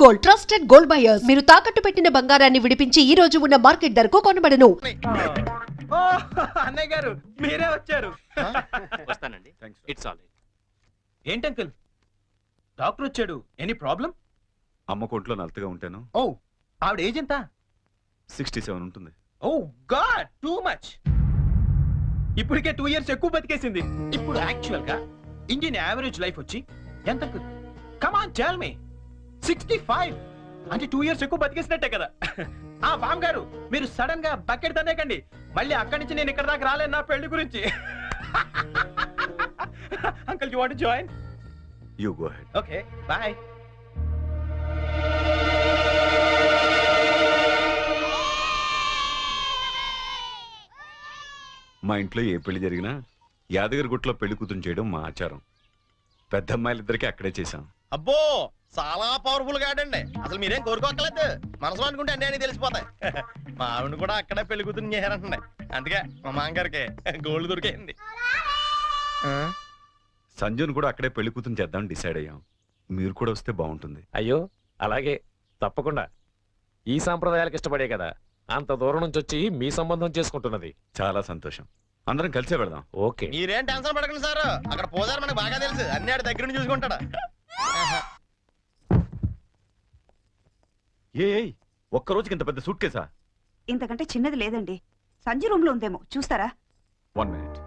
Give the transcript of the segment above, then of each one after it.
Gold, trusted gold buyers. మీరు తాకట్టు పెట్టిన బంగారాన్ని విడిపించి ఈ రోజు ఉన్న మార్కెట్ ధరకు కొనబడను. అన్నయ్య గారు మీరే వచ్చారు. వస్తానండి. It's all right. ఏంటి అంకుల్ డాక్టర్ వచ్చాడు, ఎనీ ప్రాబ్లం? అమ్మ కొంట్లో నలతగా ఉంటాను. ఓ ఆవిడ ఏజ్ ఎంత? 67 ఉంటుంది. ఓ గాడ్, టూ మచ్. ఇప్పటికే 2 years ఎక్కువ బతికేసింది. ఇప్పుడు యాక్చువల్ గా ఇండియన్ యావరేజ్ లైఫ్ వచ్చి ఎంత uncle? Come on tell me. 65 అంటే 2 years ఎక్కువ బతికేసినట్టే కదా. ఆ బామ్ గారు మీరు సడన్ గా బకెట్ తనేకండి, మళ్ళీ అక్కడి నుంచి నేను ఇక్కడ దాకా రాలేను నా పెళ్లి గురించి. Uncle you want to join? You go head. Okay by. మా ఇంట్లో ఏ పెళ్లి జరిగినా యాదగిరిగుట్టలో పెళ్లి కూతురు చేయడం మా ఆచారం. పెద్ద అమ్మాయిలిద్దరికి అక్కడే చేశాం. అబ్బో చాలా పవర్ఫుల్ గా ఆడండి. అసలు మీరేం కోరుకోక్కర్లేదు, మనసులో అనుకుంటే అన్నీ అని తెలిసిపోతాయి. మా ఆవిడ కూడా అక్కడే పెళ్లి కూతురు చేశారంటుండే, అందుకే మా మామగారికి గోల్డ్ దొరికింది. సంజుని కూడా అక్కడే పెళ్లి కూతురు చేద్దాం డిసైడ్ అయ్యాం. మీరు కూడా వస్తే బాగుంటుంది. అయ్యో అలాగే, తప్పకుండా. ఈ సాంప్రదాయాలకు ఇష్టపడే కదా అంత దూరం నుంచి వచ్చి మీ సంబంధం చేసుకుంటున్నది. చాలా సంతోషం. అందరం కలిసే వెళదాం. ఓకే, మీరేం టెన్షన్ పడకండి సార్, అక్కడ పోదారు మనకు బాగా తెలుసు, అన్ని ఆడి దగ్గర నుంచి చూసుకుంటాడు. ఒక్క రోజుకి ఇంత పెద్ద సూట్ కేసా? ఇంతకంటే చిన్నది లేదండి. సంజయ్ రూమ్ లో ఉందేమో, చూస్తారా? 1 minute.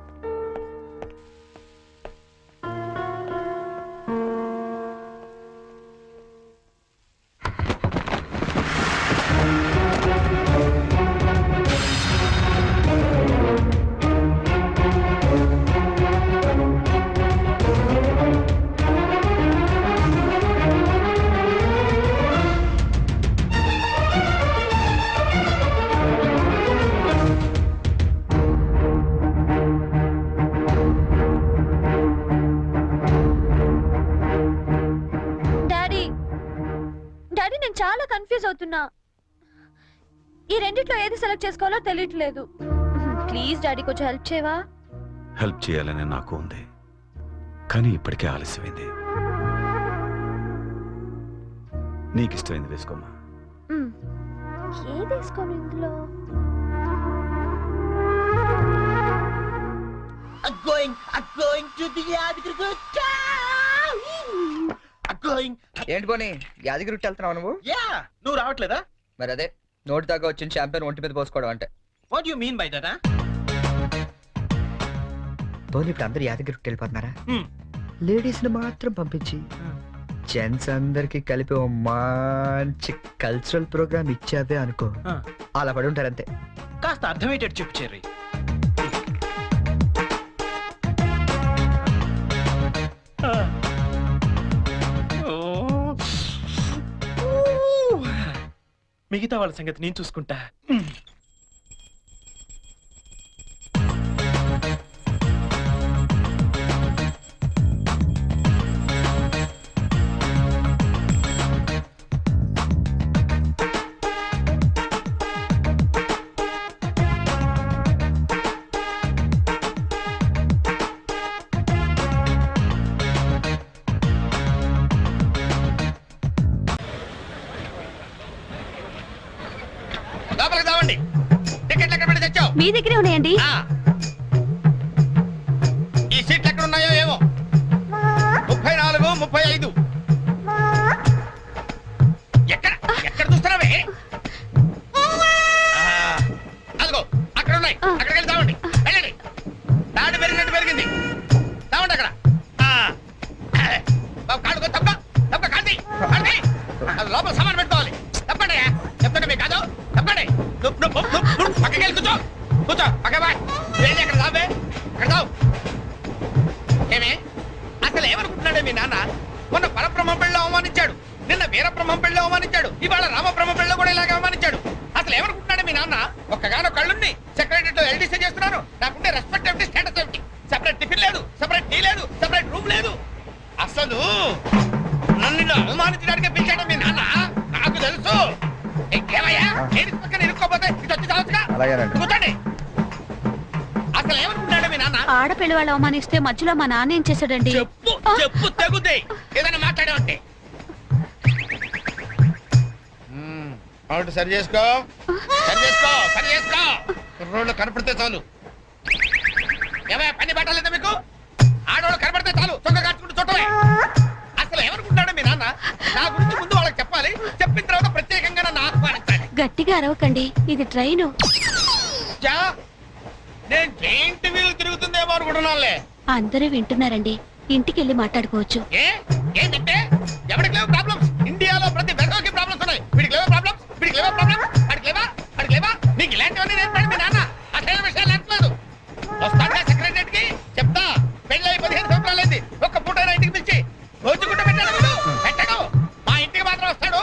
చాలా కన్ఫ్యూజ్ అవుతున్నా. ఈ రెండిట్లో ఏది సెలెక్ట్ చేసుకోవాలో తెలియట్లేదు. ప్లీజ్ డాడీ కొంచెం హెల్ప్ చేయవా? హెల్ప్ చేయాలని నాకు ఉంది, కానీ ఇప్పటికే ఆలస్యమైంది. నీకు ఇష్టమైంది వేసుకోమా. ఏది వేసుకోను ఇందులో? ఏంటి పోనీ యాదగిరి వెళ్తున్నావు నువ్వు? నువ్వు రావట్లేదా? మరి అదే నోటి దాకా వచ్చిన షాంపెన్ ఒంటి మీద పోసుకోవడం అంటే. What you mean by that? పోనీ ఇప్పుడు అందరు యాదగిరి వెళ్ళిపోతున్నారా? లేడీస్ ని మాత్రం పంపించి జెంట్స్ అందరికి కలిపి ఓ మంచి కల్చరల్ ప్రోగ్రామ్ ఇచ్చావే అనుకో, అలా పడి ఉంటారంతే. కాస్త అర్థమయ్యేటట్టు చెప్పు చెర్రీ. మిగతా వాళ్ళ సంగతి నేను చూసుకుంటా. మీ దగ్గరే ఉన్నాయండి. ఈ సీట్లు ఎక్కడ ఉన్నాయో ఏమో. 34, 35. ఎక్కడ ఎక్కడ చూస్తున్నావే? అదిగో అక్కడ ఉన్నాయి, అక్కడికి వెళ్ళి తావండి. వెళ్ళండి, తాడు పెరిగినట్టు పెరిగింది. తావండి అక్కడ. బాబు కాడుకో, తప్ప తప్ప కాంతి కాంతి, లోపల సామాన్ పెట్టుకోవాలి. తప్పండి, చెప్తాండి మీకు కాదు. తప్పండి, పక్కకి వెళ్ళి కూర్చో కూర్చో. పక్క బాయ్ వెళ్ళి అక్కడ తావే, అక్కడ తావు. ఏమే అసలు ఏమనుకుంటున్నాడే మీ నాన్న? మొన్న పరబ్రహ్మ పెళ్ళిలో అవమానించాడు, నిన్న వీరబ్రహ్మ పెళ్ళిలో అవమానించాడు, ఇవాళ రామబ్రహ్మ పెళ్ళిలో కూడా ఇలాగే అవమానించాడు. అసలు ఏమనుకుంటున్నాడే మీ నాన్న? ఒక్కగానో కళ్ళుని సెక్రటరీలో ఎల్డీసీ చేస్తున్నాను, నాకుండే రెస్పెక్ట్ ఏమిటి, స్టేటస్ ఏమిటి? సెపరేట్ టిఫిన్ లేదు, సెపరేట్ టీ లేదు, సెపరేట్ రూమ్ లేదు. అసలు నన్ను అవమానించడానికి పిలిచాడు మీ నాన్న, నాకు తెలుసు. ఏమయ్యా పక్కన ఇరుక్కోపోతే ఇది వచ్చి చావచ్చుగా. కూర్చోండి. అసలు ఏమనుకుంటాడు మీ నాన్న? ఆడపిల్ల వాళ్ళు అవమానిస్తే మధ్యలో మా నాన్న ఏం చేశాడండి? చెప్పు చెప్పు తెగుతాయి, ఏదైనా మాట్లాడావంటే. అవును సరి చేసుకో సరి చేసుకో సరి చేసుకో కుర్రోళ్ళు కనపడితే చాలు ఏమయ్య పని పట్టాలేదా మీకు ఆడవాళ్ళు కనపడితే చాలు చొక్క కాచుకుంటూ చుట్టమే అసలు ఎవరుకుంటాడు మీ నాన్న నా గురించి ముందు వాళ్ళకి చెప్పాలి చెప్పిన తర్వాత ప్రత్యేకంగా నన్ను ఆహ్వానించాలి గట్టిగా అరవకండి ఇది ట్రైన్ చా, నేను జైంట్ వీల్ తిరుగుతుందేమో అనుకుంటున్నానులే అందరూ వింటున్నారండి ఇంటికి వెళ్ళి మాట్లాడుకోవచ్చు ఏంటంటే ఎవరికి లేవు ప్రాబ్లమ్స్ ఇండియాలో ప్రతి వెధవకి ప్రాబ్లమ్స్ ఉన్నాయి వీడికి లేవా ప్రాబ్లమ్స్ వీడికి లేవా ప్రాబ్లమ్స్ వాడికి లేవా నీకు ఇలాంటివన్నీ నేర్పండి మీ నాన్న అసలు విషయాలు నేర్పలేదు వస్తాడా సెక్రటరీకి చెప్తా పెళ్ళి 15 సంవత్సరాలైంది ఒక్క పూట ఇంటికి పిలిచి రోజు గుడ్డ పెట్టాడు పెట్టాడు మా ఇంటికి మాత్రం వస్తాడు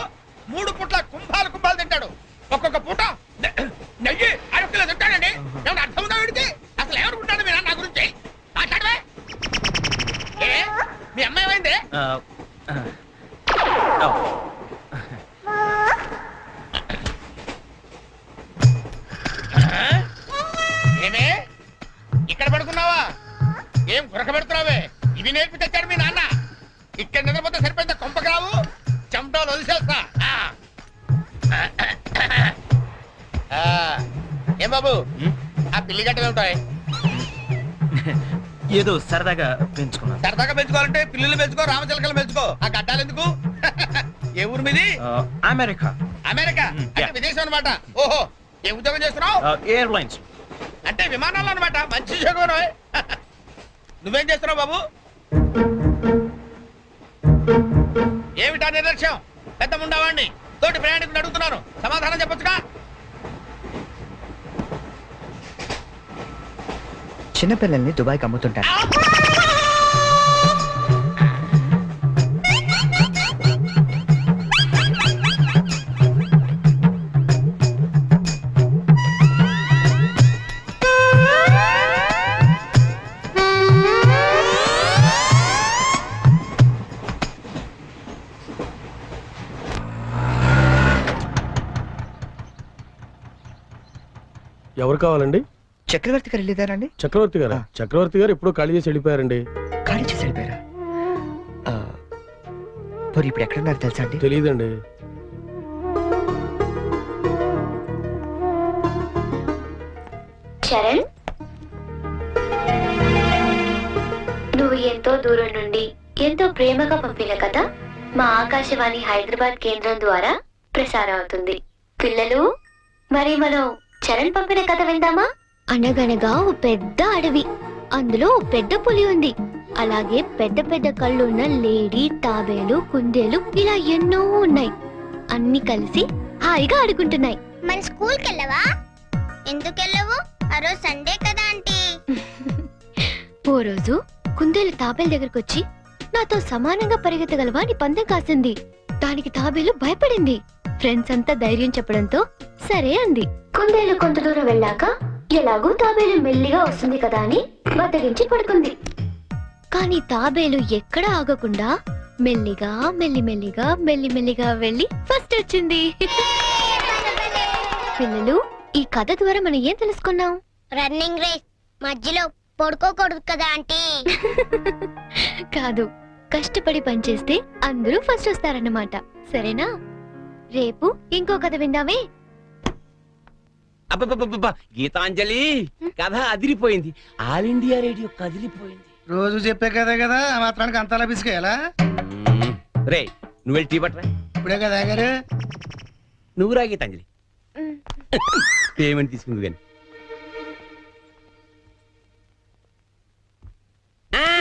3 పూట్ల కుంభాలు తింటాడు ఒక్కొక్క పూట నెయ్యి 6 కిలో తింటాడండి ఏమన్నా అర్థం ఉందా వీడికి అసలు ఎవరుకుంటాడు మీ నాన్న గురించి మాట్లాడవే మీ అమ్మాయి ఏమైంది ఏమే ఇక్కడ పడుకున్నావా ఏం గురక పెడుతున్నావే ఇవి నేర్పి తెచ్చాడు మీ నాన్న ఇక్కడ నిద్రపోతే సరిపోయింది కొంపకావు చెమటలు వదిలేస్తా ఏం బాబు ఆ పిల్లి గట్టలు ఉంటాయి ఏదో సరదాగా పెంచుకున్నాను. సరదాగా పెంచుకోవాలంటే పిల్లులు పెంచుకో రామచిలకలు పెంచుకో ఆ గడ్డాలు ఎందుకు ఏ ఊరు మీది అమెరికా అమెరికా అంటే Yeah. విదేశం అనమాట ఓహో ఏ ఉద్యోగం చేస్తున్నావు ఎయిర్లైన్స్. అంటే విమానాలు అనమాట మంచి ఉద్యోగం నువ్వేం చేస్తున్నావు బాబు ఏమిటా నిర్లక్ష్యం పెద్ద ఉండవాడిని తోటి ప్రయాణికులు అడుగుతున్నాను సమాధానం చెప్పొచ్చుగా చిన్నపిల్లల్ని దుబాయ్కి అమ్ముతుంటారు. ఎవరు కావాలండి? చక్రవర్తి గారు వెళ్ళేదారండి? చక్రవర్తి గారు. ఆ. చక్రవర్తి గారు ఎప్పుడో ఖాళీ చేసి వెళ్ళిపోయారండి. ఖాళీ చేసి వెళ్ళిపోయారా? మరి ఇప్పుడు ఎక్కడున్నారు తెలుసా అండి? తెలియదండి. చరణ్, నువ్వు ఎంతో దూరం నుండి ఎంతో ప్రేమగా పంపిన కథ మా ఆకాశవాణి హైదరాబాద్ కేంద్రం ద్వారా ప్రసారం అవుతుంది. పిల్లలు, మరి మనం చరణ్ పంపిన కథ విందామా? అనగనగా ఓ పెద్ద అడవి, అందులో ఓ పెద్ద పులి ఉంది. అలాగే పెద్ద పెద్ద కళ్ళున్న లేడీ, తాబేలు, కుందేలు ఇలా ఎన్నో ఉన్నాయి. అన్ని కలిసి హాయిగా ఆడుకుంటున్నాయి. మన స్కూల్ కి వెళ్ళవా? ఎందుకు వెళ్ళవు? ఆ రోజు సండే కదా ఆంటీ. ఓ రోజు కుందేలు తాబేలు దగ్గరకు వచ్చి నాతో సమానంగా పరిగెత్తగలవా అని పందెం కాసింది. దానికి తాబేలు భయపడింది. ఫ్రెండ్స్ అంతా ధైర్యం చెప్పడంతో సరే అంది. కుందేలు కొంత దూరం వెళ్ళాక ఎలాగూ తాబేలు మెల్లిగా వస్తుంది కదా అని బద్దగించి పడుకుంది. కానీ తాబేలు ఎక్కడ ఆగకుండా మెల్లిగా మెల్లిమెల్లిగా మెల్లిమెల్లిగా వెళ్ళి ఫస్ట్ వచ్చింది. పిల్లలు, ఈ కథ ద్వారా మనం ఏం తెలుసుకున్నాం? రన్నింగ్ రేస్ మధ్యలో పడుకోకూడదు కదా ఆంటీ. కాదు, కష్టపడి పనిచేస్తే అందరూ ఫస్ట్ వస్తారన్నమాట. సరేనా? రేపు ఇంకో కథ విందామే. అబ్బబ్బబ్బబ్బ, గీతాంజలి కథ అదిరిపోయింది. ఆల్ ఇండియా రేడియో కదిలిపోయింది. రోజు చెప్పే కదే కదా, ఆ మాత్రానికి అంతలా పిసికేయాలా? రే, నువ్వు వెళ్ళి టీ పట్టరా. ఇప్పుడే కదా గారు. నువ్వు రా గీతాంజలి. పేమెంట్ తీసుకుంది కానీ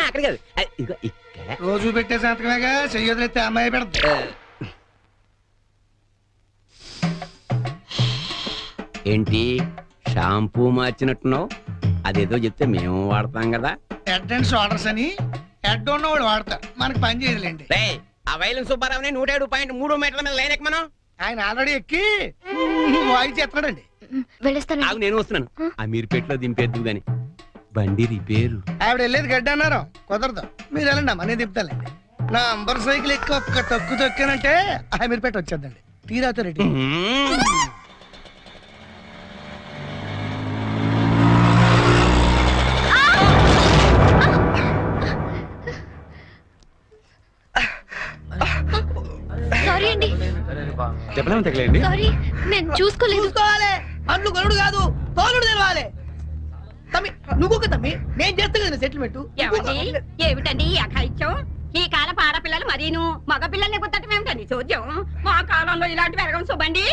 అక్కడ కాదు, ఇదిగో ఇక్కడ. రోజు పెట్టే సంతకమేగా, చెయ్యొదిలేస్తే అమ్మాయి పెడతా. ఏంటి షాంపూ మార్చినట్టున్నావు? అదేదో చెప్తే మేము వాడతాం కదా. హెడ్ అండ్ షోల్డర్స్ అని హెడ్ ఉన్నవాడు వాడతారు, మనకి పని చేయదులేండి. ఆ వైలం సుబ్బారావుని 107.3 మీటర్ల మీద లైన్ ఎక్కమను. ఆయన ఆల్రెడీ ఎక్కి వాయిస్ ఎత్తాడండి. వెళ్ళొస్తాను. ఆగు, నేను వస్తున్నాను. ఆ మీరుపేటలో దింపేద్దు గాని బండి రిపేరు. ఆవిడ వెళ్ళేది గడ్డ అన్నారు, కుదరదు. మీరు వెళ్ళండి అమ్మా, నేను దింపుతానండి. నా అంబర్ సైకిల్ ఎక్కి ఒక్క తొక్కు తొక్కానంటే ఆ మీరుపేట వచ్చేద్దండి. తీరాతో రెడ్డి. సారీ అండి. దెబ్బలేమో తగిలేండి. సారీ నేను చూసుకోలేదు. చూసుకోవాలి, అండ్లు గరుడు కాదు తోలుడు తెలవాలి. తమ్మి నువ్వు తమ్మి, నేను చేస్తా కదా సెటిల్మెంట్. ఏమిటండి ఈ అఘాయిత్యం? ఈ కాలం ఆడపిల్లలు మరీను మగ పిల్లల్ని గుర్తటం ఏమిటండి చూద్దాం. మా కాలంలో ఇలాంటి వెరగం చూబండి.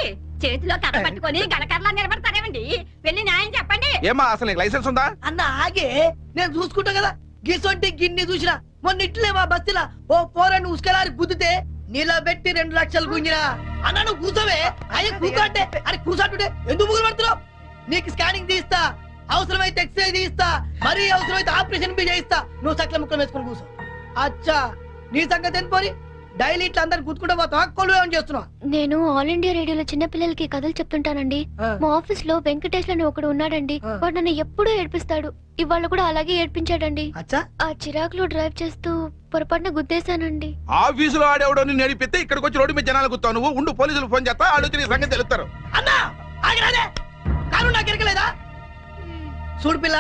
చేతిలో కథ పట్టుకొని గలకర్లా నిలబడతారేమండి? వెళ్ళి న్యాయం చెప్పండి. ఏమా అసలు నీకు లైసెన్స్ ఉందా? అన్న ఆగే నేను చూసుకుంటా కదా. గిసొంటి గిన్ని చూసినా మొన్న ఇట్లే మా బస్తీలా ఓ పోరని ఉసుకలారి గుద్దితే నిలబెట్టి 2 లక్షలు గుంజినా. అన్న నువ్వు కూర్చోవే. అయ్యే కూర్చోంటే అరే కూర్చోంటుంటే ఎందుకు ముగ్గురు పడుతున్నావు? నీకు స్కానింగ్ తీస్తా, అవసరమైతే ఎక్స్రే తీస్తా, మరీ అవసరమైతే ఆపరేషన్ బి చేయిస్తా. నువ్వు సకల ముక్కలు వేసుకొని కూర్చో. అచ్చా నీ సంగతి ఎంత పోని? డైలీ ఇట్లా అందరు గుర్తుకుంటా పోతావా? కొలు ఏమని చేస్తున్నావు? నేను ఆల్ ఇండియా రేడియోలో చిన్న పిల్లలకి కథలు చెప్తుంటానండి. మా ఆఫీస్ లో వెంకటేష్ అని ఒకడు ఉన్నాడండి. వాడు నన్ను ఎప్పుడూ ఏడ్పిస్తాడు. ఇవాళ కూడా అలాగే ఏడ్పించాడండి. ఆ చిరాకులో డ్రైవ్ చేస్తూ పొరపాటున గుద్దేశానండి. ఆఫీసులో ఆడేవాడు నిన్ను నడిపితే ఇక్కడికి వచ్చి రోడ్డు మీద జనాలు గుర్తావు. నువ్వు ఉండు, పోలీసులు ఫోన్ చేస్తా, ఆలోచన నీ సంగతి తెలుస్తారు. అన్నా ఆగిరాదే, కాను నాకు ఎరకలేదా? చూడు పిల్ల,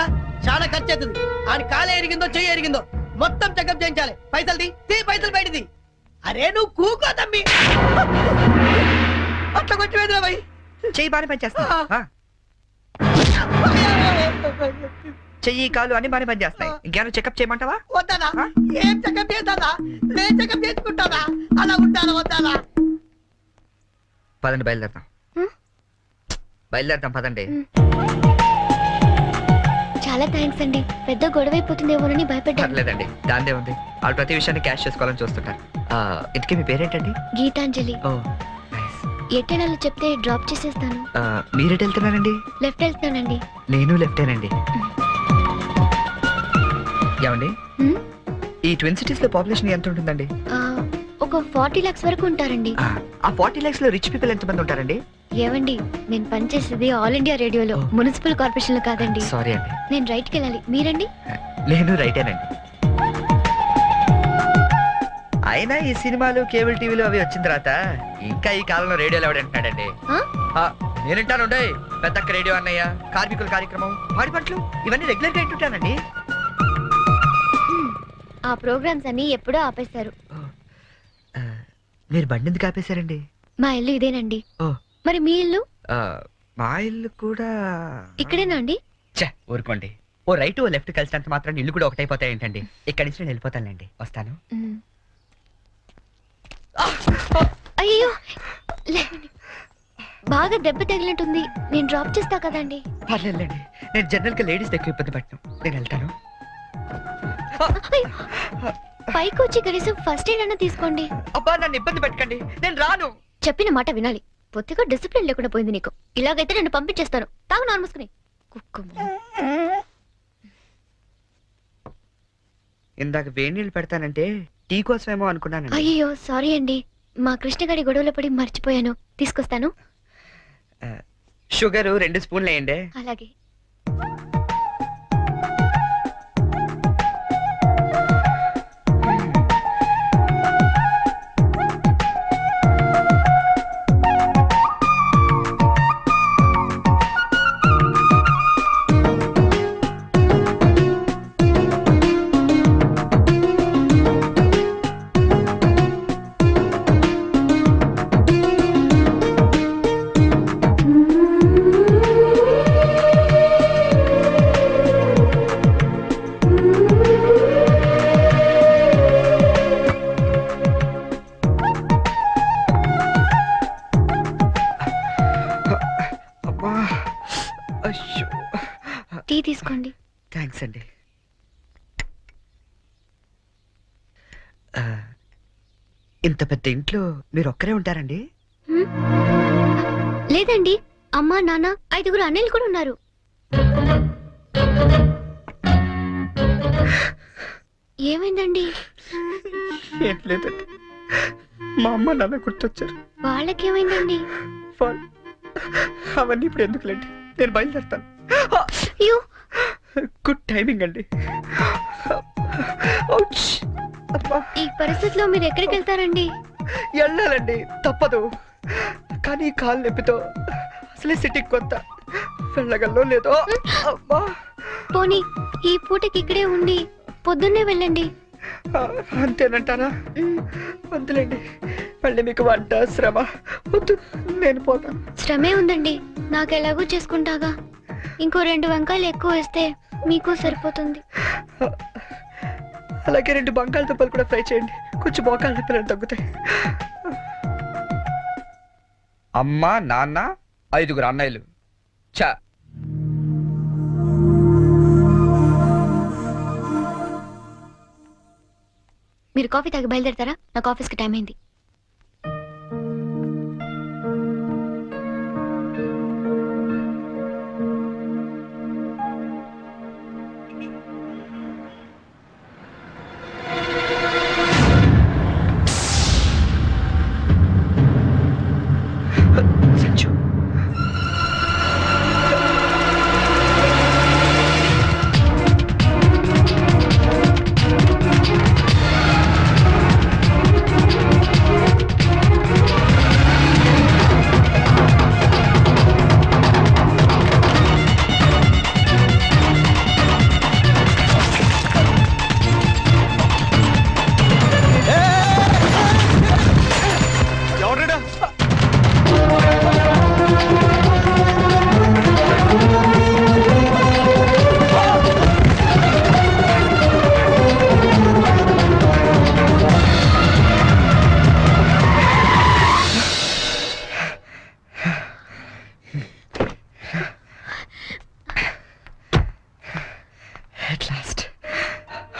చాలా ఖర్చు అవుతుంది. ఆడి కాలే ఎరిగిందో చెయ్యి ఎరిగిందో మొత్తం చెకప్ చేయించాలి. పైసలు తీ పైసలు బయటది. అరే నువ్వు కూకో తమ్మి. అట్లా కొట్టి వేదిరా భయ్. చెయ్యి బాగానే పనిచేస్తా. చెయ్యి కాలు అన్ని బాగానే పనిచేస్తాయి. ఇంకేమైనా చెకప్ చేయమంటావా? వద్దానా? ఏం చెకప్ చేస్తానా? నేను చెకప్ చేసుకుంటానా? అలా ఉంటానా వద్దానా? పదండి బయలుదేరతాం. బయలుదేరతాం పదండి. చాలా థ్యాంక్స్ అండి. పెద్ద గొడవ అయిపోతుందేమోనని భయపడ్డాను. పర్లేదండి, దాందే ఉంది. వాళ్ళు ప్రతి విషయాన్ని క్యాష్ చేసుకోవాలని చూస్తుంటారు. ఇంతకీ మీ పేరేంటండి? గీతాంజలి. ఓ ఎట్టెనాలో చెప్తే డ్రాప్ చేసేస్తాను. మీరెటు వెళ్తున్నారండి? లెఫ్ట్ వెళ్తానండి. నేను లెఫ్టేనండి. ఏమండి, ఈ ట్విన్ సిటీస్ లో పాపులేషన్ ఎంత ఉంటుందండి? ఒక 40 lakhs వరకు ఉంటారండి. ఆ 40 lakhs లో రిచ్ పీపుల్ ఎంత మంది ఉంటారండి? ఏవండి, నేను పనిచేసేది ఆల్ ఇండియా రేడియోలో, మున్సిపల్ కార్పొరేషన్ లో కాదండి. సారీ అండి. నేను రైట్కి వెళ్ళాలి. మీరండి? నేను రైటేనండి. అయినా ఈ సినిమాలు కేబుల్ టీవీలు అవి వచ్చిన తర్వాత ఇంకా ఈ కాలంలో రేడియోలు ఎవడంటున్నాడండి? నేనంటాను పెద్దక్క రేడియో అన్నయ్య, కార్మికుల కార్యక్రమం, పాడి పంటలు ఇవన్నీ రెగ్యులర్ గా వింటుంటానండి. ఆ ప్రోగ్రామ్స్ అన్ని ఎప్పుడో ఆపేశారు. మీరు బండి ఎందుకు ఆపేశారండి? మా ఇల్లు ఇదేనండి. మరి మీ ఇల్లు? మా ఇల్లు కూడా ఇక్కడేనా అండి? ఊరుకోండి. ఓ రైట్ ఓ లెఫ్ట్ కలిసినంత మాత్రం ఇల్లు కూడా ఒకటైపోతాయి ఏంటండి? ఇక్కడి నుంచి నేను వెళ్ళిపోతానండి. వస్తాను. అయ్యో బాగా దెబ్బ తగిలినట్టుంది. నేను డ్రాప్ చేస్తా కదండి. పర్లేదండి, నేను జనరల్ గా లేడీస్ ఎక్కువ ఇబ్బంది పట్టిన. నేను వెళ్తాను. పైకి వచ్చి కనీసం ఫస్ట్ ఎయిడ్ అన్న తీసుకోండి. అబ్బా నన్ను ఇబ్బంది పెట్టకండి, నేను రాను. చెప్పిన మాట వినాలి. పొత్తిగా డిసిప్లిన్ లేకుండా పోయింది నీకు. ఇలాగైతే నేను పంపించేస్తాను. తాగు నాన్ మూసుకుని. ఇందాక వేడి నీళ్ళు పెడతానంటే టీ కోసమేమో అనుకున్నాను. అయ్యో సారీ అండి, మా కృష్ణగాడి గొడవలో పడి మర్చిపోయాను. తీసుకొస్తాను. షుగర్ 2 స్పూన్లు వేయండి. అలాగే. టీ తీసుకోండి. థ్యాంక్స్ అండి. ఇంత పెద్ద ఇంట్లో మీరు ఒక్కరే ఉంటారండి? లేదండి, అమ్మా నాన్న 5 అన్నయ్యలు కూడా ఉన్నారు. ఏమైందండి? ఏం లేదండి, మా అమ్మ నాన్న గుర్తొచ్చారు. వాళ్ళకేమైందండి? అవన్నీ ఇప్పుడు ఎందుకులేండి, నేను బయలుదేరుతాను. గుడ్ టైమింగ్ అండి. ఈ పరిస్థితిలో మీరు ఎక్కడికి వెళ్తారండి? వెళ్ళాలండి, తప్పదు. కానీ కాలు నొప్పితో అసలే సిటీకి కొత్త, వెళ్ళగల్లో లేదో. పోనీ ఈ పూటకి ఇక్కడే ఉండి పొద్దున్నే వెళ్ళండి. అంతేనంటారా? అంతేలేండి, మళ్ళీ మీకు వంట శ్రమ వద్దు, నేను పోతాను. శ్రమే ఉందండి, నాకు ఎలాగో చేసుకుంటాగా. ఇంకో 2 వంకాయలు ఎక్కువ వేస్తే మీకు సరిపోతుంది. అలాగే 2 బంగాళదుంపలు కూడా ఫ్రై చేయండి, కొంచెం మోకాళ్ళ నొప్పులు తగ్గుతాయి. అమ్మ, నాన్న, 5 అన్నయ్యలు. చా మీరు కాఫీ తాగి బయలుదేరతారా? నాకు ఆఫీస్కి టైం అయింది. సంజు,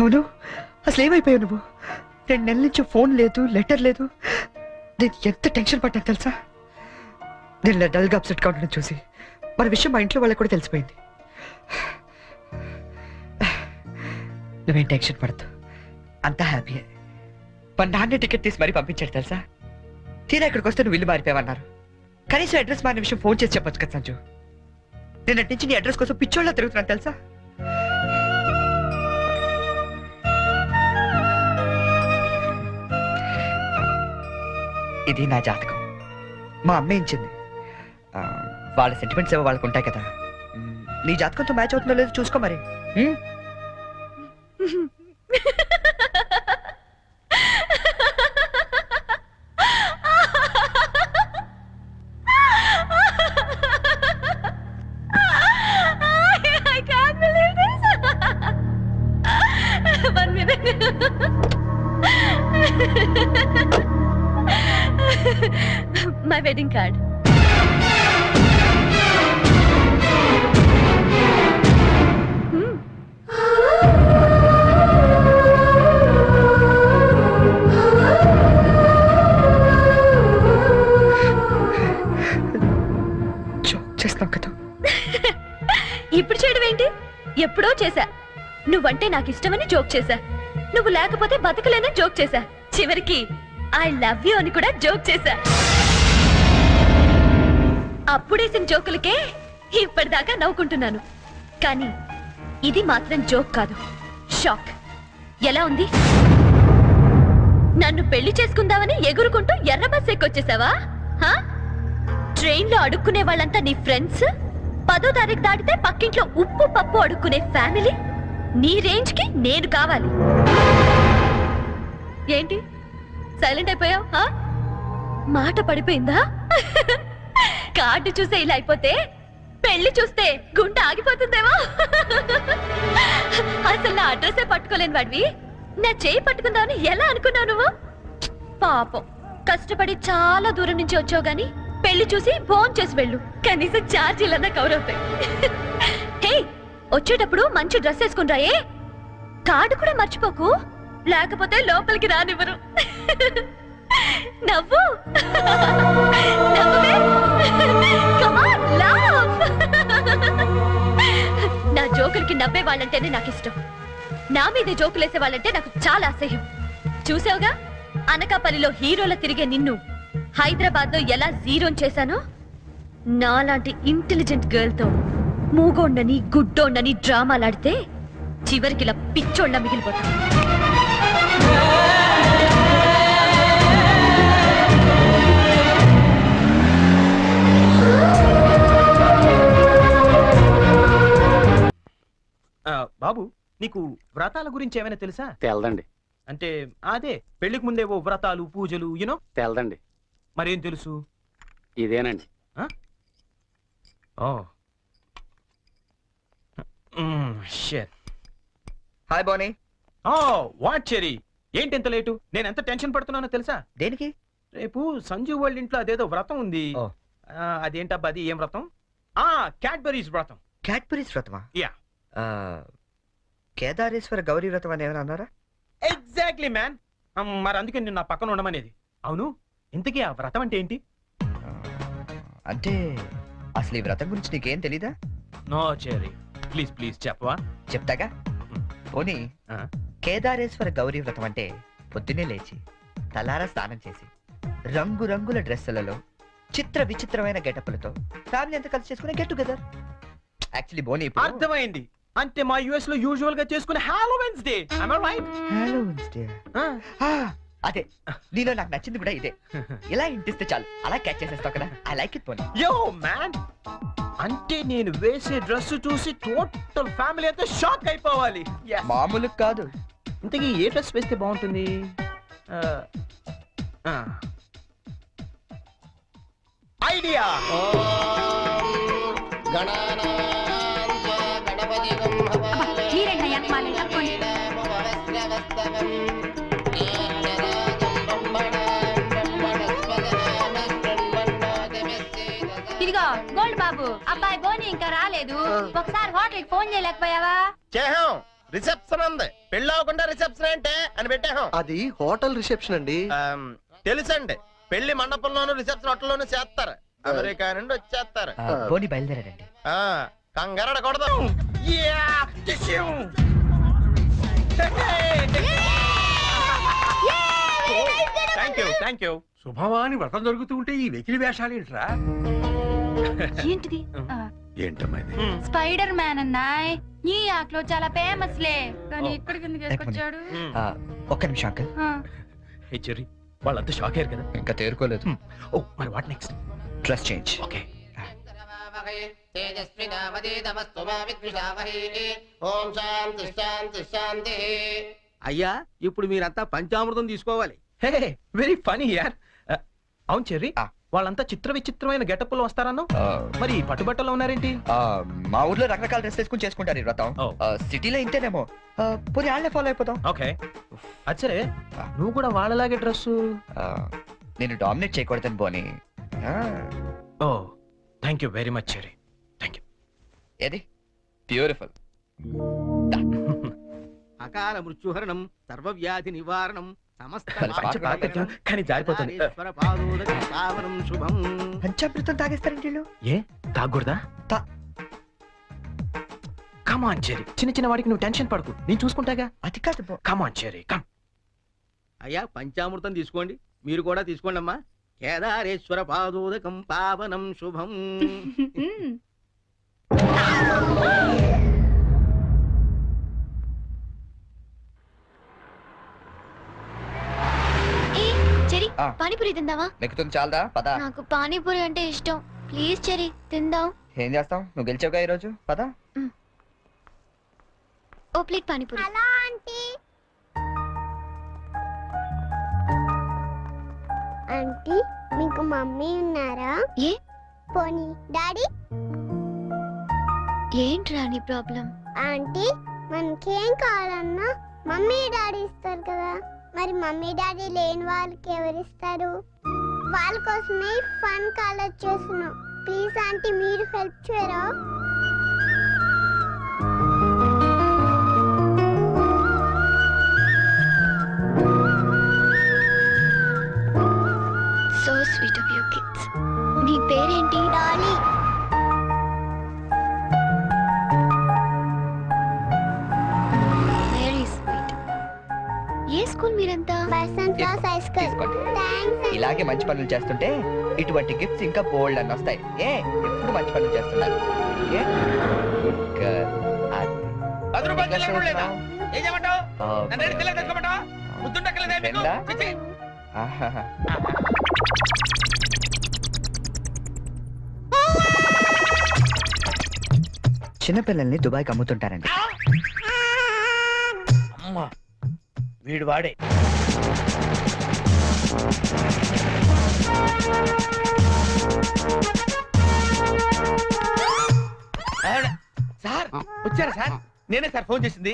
అవును, అసలు ఏమైపోయావు నువ్వు? 2 నెలల నుంచి ఫోన్ లేదు, లెటర్ లేదు. నేను ఎంత టెన్షన్ పడ్డాను తెలుసా? నేను ఇలా డల్గా అప్సెట్గా ఉండడం చూసి మన విషయం మా ఇంట్లో వాళ్ళకి కూడా తెలిసిపోయింది. నువ్వేం టెన్షన్ పడద్దు, అంతా హ్యాపీయే. మా నాన్న టికెట్ తీసి మరీ పంపించాడు తెలుసా? తీరా ఇక్కడికి వస్తే నువ్వు ఇల్లు మారిపోయావన్నారు. కనీసం అడ్రస్ మారిన విషయం ఫోన్ చేసి చెప్పొచ్చు కదా సంజు. నేను అటు నుంచి నీ అడ్రస్ కోసం పిచ్చోళ్ళ తిరుగుతున్నాను తెలుసా? ఇది నా జాతకం, మా అమ్మ ఇచ్చింది. వాళ్ళ సెంటిమెంట్స్ ఏవో వాళ్ళకు ఉంటాయి కదా. నీ జాతకంతో మ్యాచ్ అవుతుందో లేదో చూసుకో మరి. My wedding card. చేస్తావు కదా? ఇప్పుడు చేయడం ఏంటి? ఎప్పుడో చేశా. నువ్వంటే నాకు ఇష్టమని జోక్ చేశా. నువ్వు లేకపోతే బతకలేనని జోక్ చేశా. చివరికి ఐ లవ్ యూ అని కూడా జోక్ చేశా. అప్పుడేసిన జోకులకే ఇప్పటిదాకా నవ్వుకుంటున్నాను. కానీ ఇది మాత్రం జోక్ కాదు, షాక్. ఎలా ఉంది? నన్ను పెళ్లి చేసుకుందామని ఎగురుకుంటూ ఎర్ర బస్ ఎక్కొచ్చేసావా? ట్రైన్ లో అడుక్కునే వాళ్ళంతా నీ ఫ్రెండ్స్, 10వ తారీఖు దాటితే పక్కింట్లో ఉప్పు పప్పు అడుక్కునే ఫ్యామిలీ. నీ రేంజ్ కి నేను కావాలి. ఏంటి సైలెంట్ అయిపోయావు? మాట పడిపోయిందా? కార్డు చూసే ఇలా అయిపోతే పెళ్లి చూస్తే గుండె ఆగిపోతుందేమో. అసలు నా అడ్రస్సే పట్టుకోలేని వాడివి నా చేయి పట్టుకుందామని ఎలా అనుకున్నావు నువ్వు? పాపం, కష్టపడి చాలా దూరం నుంచి వచ్చావు గాని పెళ్లి చూసి ఫోన్ చేసి వెళ్ళు, కనీసం ఛార్జీలన్నా కవర్ అవుతాయి. హే, వచ్చేటప్పుడు మంచి డ్రెస్ వేసుకుని రాయే. కార్డు కూడా మర్చిపోకు, లేకపోతే లోపలికి రానివ్వరు. నవ్వు, నవ్వే. Come on, laugh. నా జోకులకి నవ్వే వాళ్ళంటేనే నాకు ఇష్టం. నా మీద జోకులేసే వాళ్ళంటే నాకు చాలా అసహ్యం. చూసావుగా, అనకాపల్లిలో హీరోల తిరిగే నిన్ను హైదరాబాద్ లో ఎలా జీరో చేశానో. నాలాంటి ఇంటెలిజెంట్ గర్ల్ తో మూగోండని గుడ్డోండని డ్రామాలాడితే చివరికి ఇలా పిచ్చోళ్ళ మిగిలిపోతా. బాబు, నీకు వ్రతాల గురించి ఏమైనా తెలుసా? తెలదండి. అంటే అదే పెళ్లికి ముందేవో వ్రతాలు పూజలు యూనో. తెలదండి. మరేం తెలుసు? ఇదేనండి. Oh shit. Hi Bonnie. Oh what Cherry, ఏంటి ఎంత లేటు? నేను ఎంత టెన్షన్ పడుతున్నానో తెలుసా? దేనికి? రేపు సంజు వాళ్ళ ఇంట్లో అదేదో వ్రతం ఉంది. అదేంటబ్బా, అది ఏం వ్రతం? క్యాడ్బరీస్ వ్రతం. క్యాడ్బరీస్ వ్రతమా? యా. కేదారేశ్వర గౌరీ వ్రతం అని ఏమైనా అన్నారా? Exactly man. మరి అందుకే నేను నా పక్కన ఉండమనేది. అవును, ఇంతకీ ఆ వ్రతం అంటే ఏంటి? అంటే అసలు ఈ వ్రతం గురించి నీకేం తెలీదా? నో చెరీ, ప్లీజ్ ప్లీజ్ చెప్పవా? చెప్తాగా. పోనీ కేదారేశ్వర గౌరీ వ్రతం అంటే పొద్దున్నే లేచి తలారా స్నానం చేసి రంగురంగుల డ్రెస్సులలో చిత్ర విచిత్రమైన గెటప్పులతో ఫ్యామిలీ అంతా కలిసి చేసుకునే గెట్ టుగెదర్. యాక్చువల్లీ బోనీ అర్థమైంది. అంటే మా యుఎస్ లో యూజువల్ గా చేసుకునే Halloweens day. am I right? Halloweens day. అదే నీలో నాకు నచ్చింది కూడా ఇదే. ఇలా ఇంటిస్తే చాలు అలా క్యాచ్ చేసేస్తావు కదా. ఐ లైక్ ఇట్ పోనీ. యో మ్యాన్, అంటే నేను వేసే డ్రెస్ చూసి టోటల్ ఫ్యామిలీ అంతా షాక్ అయిపోవాలి. మామూలు కాదు. ఇంతకీ ఏ డ్రెస్ వేస్తే బాగుంటుంది? ఐడియా. ఇదిగో గోల్డ్ బాబు, అబ్బాయి బోని ఇంకా రాలేదు. ఒకసారి హోటల్ ఫోన్ చేయలేకపోయావా? చేహాం, రిసెప్షన్ ఉంది. పెళ్లి అవ్వకుండా రిసెప్షన్ అంటే అని పెట్టాం. అది హోటల్ రిసెప్షన్ అండి. తెలుసండి, పెళ్లి మండపంలోను రిసెప్షన్ హోటల్లోనూ చేస్తారు. అమెరికా నుండి వచ్చేస్తారు. పోనీ బయలుదేరాడండి. కంగారడకూడదు. Thank you. శుభవాని వ్రతం జరుగుతూ ఉంటే ఈ వెకిలి వేషాలు ఏంట్రా? ఏంటిది? ఏంటమ్మా ఇది? స్పైడర్ మ్యాన్ అన్నాయ్. ఈ ఆక్లో చాలా ఫేమస్ లే, కానీ ఇక్కడికి ఎందుకు వేసుకొచ్చాడు? ఒక్క నిమిషం అంకల్. హే చెర్రీ, వాళ్ళంతా షాక్ అయ్యారు కదా. ఇంకా తేరుకోలేదు. ఓ మరి what next? Dress change. Okay. అయ్యా, ఇప్పుడు మీరంతా పంచామృతం తీసుకోవాలి. హే వెరీ ఫనీ యార్. అవును చెర్రీ, వాళ్ళంతా చిత్ర విచిత్రమైన గెటప్లో వస్తారన్నా. మరి పట్టుబట్టలో ఉన్నారేంటి? మా ఊర్లో రకరకాల డ్రెస్ వేసుకుని చేసుకుంటారు ఈ వ్రతం. సిటీలో ఇంతేనేమో. పోనీ వాళ్ళే ఫాలో అయిపోతాం. ఓకే. అచ్చరే, నువ్వు కూడా వాళ్ళలాగే డ్రెస్. నేను డామినేట్ చేయకూడదని పోనీ. Oh thank you very much Cherry. Thank you. ఏది బ్యూటిఫుల్. అకాల మృత్యుహరణం, సర్వవ్యాధి నివారణం, కానీ జారిపోతుంది. శుభం. పంచామృతం తాగేస్తారండి వీళ్ళు. ఏ తాగకూడదా? కమాన్ చెర్రీ, చిన్న చిన్న వాడికి నువ్వు టెన్షన్ పడకు, నేను చూసుకుంటాగా. అది కాదు. కమాన్ చెర్రీ, కమ్. అయ్యా, పంచామృతం తీసుకోండి. మీరు కూడా తీసుకోండి అమ్మా. కేదారేశ్వర పాదోదకం పావనం శుభం. పానీపూరి తిందావా? నెక్కుతుంది చాలదా? పదా. నాకు పానీపూరి అంటే ఇష్టం. ప్లీజ్ చెరి తిందాం. ఏం చేస్తాం, నువ్వు గెలిచావుగా ఈరోజు. పదా. ఓ plate panipuri. Hello aunty. Aunty, మీకు మమ్మీ ఉన్నారా? ఏ పోనీ డాడీ? ఏంట్రా నీ ప్రాబ్లం? ఆంటీ, మనకేం కావాలన్నా మమ్మీ డాడీ ఇస్తారు కదా, మరి మమ్మీ డాడీ లేని వాళ్ళకి ఎవరిస్తారు? వాళ్ళ కోసమే ఫన్ కాలేజ్ చేస్తున్నాం. ప్లీజ్ ఆంటీ, మీరు హెల్ప్ చేయరా? So sweet of you kids. మీ పేరేంటి? డాలీ. Very sweet. ఏ స్కూల్ మీరంతా? ఇలాగే మంచి పనులు చేస్తుంటే ఇటువంటి గిఫ్ట్స్ ఇంకా బోల్డ్ అని వస్తాయి. ఎప్పుడు మంచి పనులు చేస్తున్నారు. చిన్నపిల్లల్ని దుబాయ్కి అమ్ముతుంటారండి. వీడు వాడే. సార్ వచ్చారా సార్? నేనే సార్ ఫోన్ చేసింది.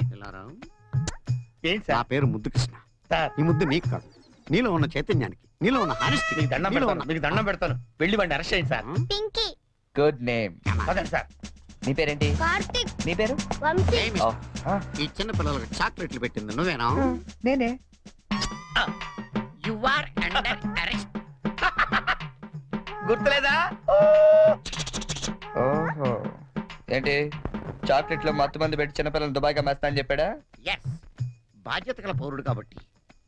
ఏంటి నా సార్? పేరు ముద్దు కృష్ణ. సార్ ఈ ముద్దు నీకు కాదు, నీలో ఉన్న చైతన్యానికి, నీలో ఉన్న హానెస్టీ. మీకు దండం పెడతాను, మీకు దండం పెడతాను. వెళ్ళి వాడిని అరెస్ట్ చేయండి సార్. Pinky, good name. పదండి సార్. నీ పేరేంటి? కార్తిక్, నీ పేరు? వంశీ. ఈ చిన్న పిల్లలకు చాక్లెట్లు పెట్టింది నువ్వేనా? నేనే. You are under arrest. గుర్తులేదా? ఓహో, ఏంటి చాక్లెట్లో మత్తు మంది పెట్టి చిన్నపిల్లలు దుబాయ్గా మేస్తా అని చెప్పాడా? ఎస్, బాధ్యత గల పౌరుడు కాబట్టి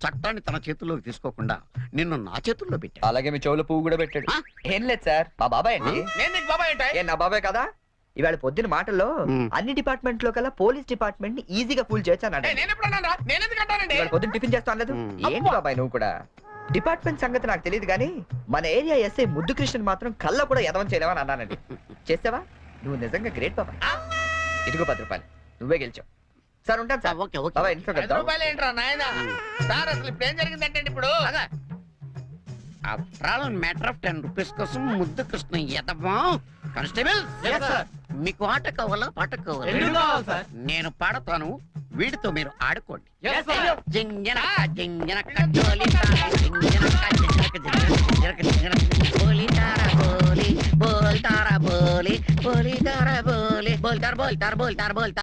చట్టాన్ని తన చేతుల్లోకి తీసుకోకుండా నిన్ను నా చేతుల్లో పెట్టా. అలాగే మీ చెవులో పువ్వు కూడా పెట్టాడు. ఏం లేదు సార్, మా బాబాయ్ అండి. నేను నీకు బాబాయ్ ఏంటి? ఏ నా బాబాయ్ కదా? ఇవాళ పొద్దున మాటల్లో అన్ని డిపార్ట్మెంట్ లో కల్లా పోలీస్ డిపార్ట్మెంట్ ని ఈజీగా ఫుల్ చేశాను. నేను ఎప్పుడు అన్నాను రా? నేను ఎందుకు అంటానండి? ఇవాళ పొద్దున టిఫిన్ చేస్తా అనలేదు? ఏంటి బాబాయ్ నువ్వు కూడా? డిపార్ట్మెంట్ సంగతి నాకు తెలియదు కానీ మన ఏరియా ఎస్ఐ ముద్దు కృష్ణ మాత్రం కళ్ళ కూడా ఎదవం చేయలేవని అన్నానండి. చేసావా? నువ్వు నిజంగా గ్రేట్ బాబాయ్. ఇదిగో 10 రూపాయలు, నువ్వే గెలిచావు. సార్ ఉంటాను సార్. Okay okay. బాబాయ్ ఇంట్లో 10 కలుద్దాం. రూపాయలు ఏంట్రా నాయన? సార్ అసలు ఇప్పుడు ఏం జరిగిందంటే ఇప్పుడు మ్యాటర్ ఆఫ్ 10 రూపీస్ కోసం ముద్దు కృష్ణ ఎదవా. కానిస్టేబుల్, మీకు ఆట కావాలా పాట రెండు కావాలా? కావాలి సార్. నేను పాడతాను, వీడితో మీరు ఆడుకోండి. Yes, sir. జింజనక జింజనక జోలితార, జింజనక జింజనక జింజనక జింజనక బోలితార బోలి బోల్తార బోలి బోలితార బోలి బోల్తార బోల్తార బోల్తార బోల్తార